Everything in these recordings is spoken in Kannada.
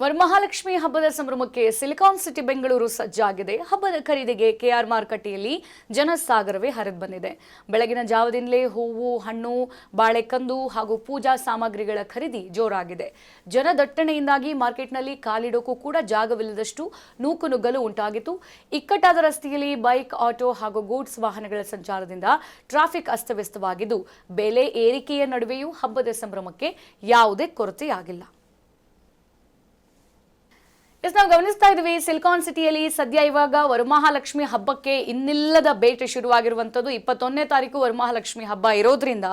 ವರಮಹಾಲಕ್ಷ್ಮಿ ಹಬ್ಬದ ಸಂಭ್ರಮಕ್ಕೆ ಸಿಲಿಕಾನ್ ಸಿಟಿ ಬೆಂಗಳೂರು ಸಜ್ಜಾಗಿದೆ. ಹಬ್ಬದ ಖರೀದಿಗೆ ಕೆಆರ್ ಮಾರುಕಟ್ಟೆಯಲ್ಲಿ ಜನಸಾಗರವೇ ಹರಿದು ಬಂದಿದೆ. ಬೆಳಗಿನ ಜಾವದಿಂದಲೇ ಹೂವು, ಹಣ್ಣು, ಬಾಳೆಕಂದು ಹಾಗೂ ಪೂಜಾ ಸಾಮಗ್ರಿಗಳ ಖರೀದಿ ಜೋರಾಗಿದೆ. ಜನದಟ್ಟಣೆಯಿಂದಾಗಿ ಮಾರ್ಕೆಟ್ನಲ್ಲಿ ಕಾಲಿಡೋಕು ಕೂಡ ಜಾಗವಿಲ್ಲದಷ್ಟು ನೂಕುನುಗ್ಗಲು ಉಂಟಾಗಿತ್ತು. ಇಕ್ಕಟ್ಟಾದ ರಸ್ತೆಯಲ್ಲಿ ಬೈಕ್, ಆಟೋ ಹಾಗೂ ಗೂಡ್ಸ್ ವಾಹನಗಳ ಸಂಚಾರದಿಂದ ಟ್ರಾಫಿಕ್ ಅಸ್ತವ್ಯಸ್ತವಾಗಿದ್ದು, ಬೆಲೆ ಏರಿಕೆಯ ನಡುವೆಯೂ ಹಬ್ಬದ ಸಂಭ್ರಮಕ್ಕೆ ಯಾವುದೇ ಕೊರತೆಯಾಗಿಲ್ಲ. ನಾವು ಗಮನಿಸ್ತಾ ಇದ್ವಿ, ಸಿಲಿಕಾನ್ ಸಿಟಿಯಲ್ಲಿ ಸದ್ಯ ಇವಾಗ ವರಮಹಾಲಕ್ಷ್ಮಿ ಹಬ್ಬಕ್ಕೆ ಇನ್ನಿಲ್ಲದ ಬೇಟೆ ಶುರುವಾಗಿರುವಂಥದ್ದು. 21ನೇ ತಾರೀಕು ವರಮಹಾಲಕ್ಷ್ಮಿ ಹಬ್ಬ ಇರೋದ್ರಿಂದ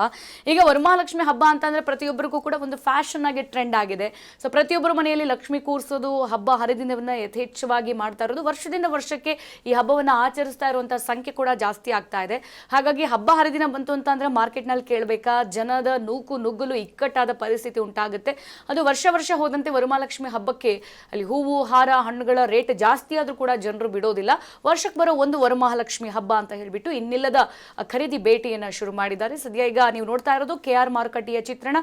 ಈಗ ವರಮಹಾಲಕ್ಷ್ಮಿ ಹಬ್ಬ ಅಂತಂದ್ರೆ ಪ್ರತಿಯೊಬ್ಬರಿಗೂ ಕೂಡ ಒಂದು ಫ್ಯಾಷನ್ ಆಗಿ ಟ್ರೆಂಡ್ ಆಗಿದೆ. ಸೊ ಪ್ರತಿಯೊಬ್ಬರ ಮನೆಯಲ್ಲಿ ಲಕ್ಷ್ಮಿ ಕೂರಿಸೋದು, ಹಬ್ಬ ಹರಿದಿನವನ್ನ ಯಥೇಚ್ಛವಾಗಿ ಮಾಡ್ತಾ ಇರೋದು, ವರ್ಷದಿಂದ ವರ್ಷಕ್ಕೆ ಈ ಹಬ್ಬವನ್ನು ಆಚರಿಸ್ತಾ ಇರುವಂತಹ ಸಂಖ್ಯೆ ಕೂಡ ಜಾಸ್ತಿ ಆಗ್ತಾ ಇದೆ. ಹಾಗಾಗಿ ಹಬ್ಬ ಹರಿದಿನ ಬಂತು ಅಂತಂದ್ರೆ ಮಾರ್ಕೆಟ್ನಲ್ಲಿ ಕೇಳಬೇಕಾ, ಜನದ ನೂಕು ನುಗ್ಗಲು ಇಕ್ಕಟ್ಟಾದ ಪರಿಸ್ಥಿತಿ ಉಂಟಾಗುತ್ತೆ. ಅದು ವರ್ಷ ಹೋದಂತೆ ವರಮಹಾಲಕ್ಷ್ಮಿ ಹಬ್ಬಕ್ಕೆ ಅಲ್ಲಿ ಹೂವು, ಹಾರ, ಹಣ್ಣುಗಳ ರೇಟ್ ಜಾಸ್ತಿ ಆದ್ರೂ ಕೂಡ ಜನರು ಬಿಡೋದಿಲ್ಲ. ವರ್ಷಕ್ಕೆ ಬರೋ ಒಂದು ವರಮಹಾಲಕ್ಷ್ಮಿ ಹಬ್ಬ ಅಂತ ಹೇಳ್ಬಿಟ್ಟು ಇನ್ನಿಲ್ಲದ ಖರೀದಿ ಬೇಟೆಯನ್ನ ಶುರು ಮಾಡಿದ್ದಾರೆ. ಸದ್ಯ ಈಗ ನೀವು ನೋಡ್ತಾ ಇರೋದು ಕೆಆರ್ ಮಾರುಕಟ್ಟೆಯ ಚಿತ್ರಣ.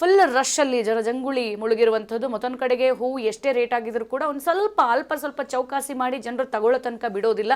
ಫುಲ್ ರಶ್ ಅಲ್ಲಿ ಜನಜಂಗುಳಿ ಮುಳುಗಿರುವಂಥದ್ದು. ಮತ್ತೊಂದು ಕಡೆಗೆ ಹೂವು ಎಷ್ಟೇ ರೇಟ್ ಆಗಿದ್ರು ಕೂಡ ಒಂದು ಸ್ವಲ್ಪ ಚೌಕಾಸಿ ಮಾಡಿ ಜನರು ತಗೊಳ್ಳೋ ತನಕ ಬಿಡೋದಿಲ್ಲ.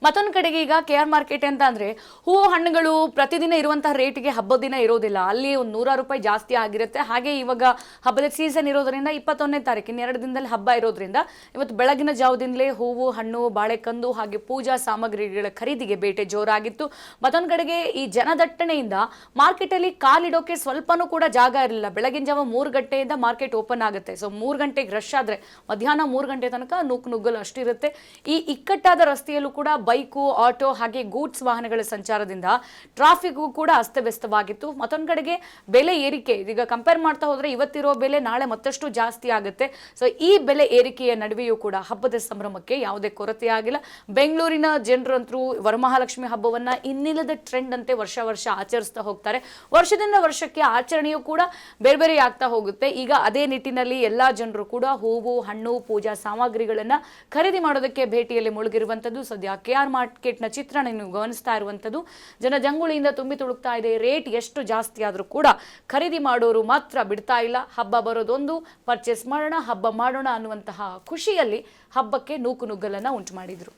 ಮತ್ತೊಂದು ಕಡೆಗೆ ಈಗ ಕೆಆರ್ ಮಾರ್ಕೆಟ್ ಅಂತ ಅಂದ್ರೆ ಹೂವು, ಹಣ್ಣುಗಳು ಪ್ರತಿದಿನ ಇರುವಂತಹ ರೇಟ್ಗೆ ಹಬ್ಬದ ದಿನ ಇರೋದಿಲ್ಲ. ಅಲ್ಲಿ ಒಂದು ₹100 ಜಾಸ್ತಿ ಆಗಿರುತ್ತೆ. ಹಾಗೆ ಇವಾಗ ಹಬ್ಬದ ಸೀಸನ್ ಇರೋದ್ರಿಂದ 21ನೇ ತಾರೀಕು ಇನ್ನೆರಡು ದಿನದಲ್ಲಿ ಹಬ್ಬ ಇರೋದ್ರಿಂದ ಇವತ್ತು ಬೆಳಗಿನ ಜಾವದಿಂದಲೇ ಹೂವು, ಹಣ್ಣು, ಬಾಳೆಕಂದು ಹಾಗೆ ಪೂಜಾ ಸಾಮಗ್ರಿಗಳ ಖರೀದಿಗೆ ಬೇಟೆ ಜೋರಾಗಿತ್ತು. ಮತ್ತೊಂದು ಕಡೆಗೆ ಈ ಜನದಟ್ಟಣೆಯಿಂದ ಮಾರ್ಕೆಟ್ ಅಲ್ಲಿ ಕಾಲಿಡೋಕೆ ಸ್ವಲ್ಪನೂ ಕೂಡ ಜಾಗ ಇರಲಿಲ್ಲ. ಬೆಳಗಿನ ಜಾವ 3 ಗಂಟೆಯಿಂದ ಮಾರ್ಕೆಟ್ ಓಪನ್ ಆಗುತ್ತೆ. ಸೊ 3 ಗಂಟೆಗೆ ರಶ್ ಆದ್ರೆ ಮಧ್ಯಾಹ್ನ 3 ಗಂಟೆ ತನಕ ನುಗ್ಗಲು ಅಷ್ಟಿರುತ್ತೆ. ಈ ಇಕ್ಕಟ್ಟಾದ ರಸ್ತೆಯಲ್ಲೂ ಕೂಡ ಬೈಕು, ಆಟೋ ಹಾಗೆ ಗೂಡ್ಸ್ ವಾಹನಗಳ ಸಂಚಾರದಿಂದ ಟ್ರಾಫಿಕ್ ಕೂಡ ಅಸ್ತವ್ಯಸ್ತವಾಗಿತ್ತು. ಮತ್ತೊಂದು ಕಡೆಗೆ ಬೆಲೆ ಏರಿಕೆ, ಇದೀಗ ಕಂಪೇರ್ ಮಾಡ್ತಾ ಹೋದ್ರೆ ಇವತ್ತಿರೋ ಬೆಲೆ ನಾಳೆ ಮತ್ತಷ್ಟು ಜಾಸ್ತಿ ಆಗುತ್ತೆ. ಸೊ ಈ ಬೆಲೆ ಏರಿಕೆಯ ನಡುವೆಯೂ ಕೂಡ ಹಬ್ಬದ ಸಂಭ್ರಮಕ್ಕೆ ಯಾವುದೇ ಕೊರತೆ ಆಗಿಲ್ಲ. ಬೆಂಗಳೂರಿನ ಜನರಂತರೂ ವರಮಹಾಲಕ್ಷ್ಮಿ ಹಬ್ಬವನ್ನ ಇನ್ನಿಲ್ಲದ ಟ್ರೆಂಡ್ ಅಂತೆ ವರ್ಷ ಆಚರಿಸ್ತಾ ಹೋಗ್ತಾರೆ. ವರ್ಷದಿಂದ ವರ್ಷಕ್ಕೆ ಆಚರಣೆಯೂ ಕೂಡ ಬೇರೆ ಆಗ್ತಾ ಹೋಗುತ್ತೆ. ಈಗ ಅದೇ ನಿಟ್ಟಿನಲ್ಲಿ ಎಲ್ಲಾ ಜನರು ಕೂಡ ಹೂವು, ಹಣ್ಣು, ಪೂಜಾ ಸಾಮಗ್ರಿಗಳನ್ನ ಖರೀದಿ ಮಾಡೋದಕ್ಕೆ ಭೇಟಿಯಲ್ಲಿ ಮುಳುಗಿರುವಂತದ್ದು. ಸದ್ಯ ಕೆಆರ್ ಮಾರ್ಕೆಟ್ನ ಚಿತ್ರಣ ನೀವು ಗಮನಿಸ್ತಾ ಇರುವಂಥದ್ದು. ಜನಜಂಗುಳಿಯಿಂದ ತುಂಬಿ ತುಳುಕ್ತಾ ಇದೆ. ರೇಟ್ ಎಷ್ಟು ಜಾಸ್ತಿ ಆದರೂ ಕೂಡ ಖರೀದಿ ಮಾಡೋರು ಮಾತ್ರ ಬಿಡ್ತಾ ಇಲ್ಲ. ಹಬ್ಬ ಬರೋದೊಂದು, ಪರ್ಚೇಸ್ ಮಾಡೋಣ, ಹಬ್ಬ ಮಾಡೋಣ ಅನ್ನುವಂತಹ ಖುಷಿಯಲ್ಲಿ ಹಬ್ಬಕ್ಕೆ ನೂಕುನುಗ್ಗಲನ್ನ ಉಂಟು ಮಾಡಿದ್ರು.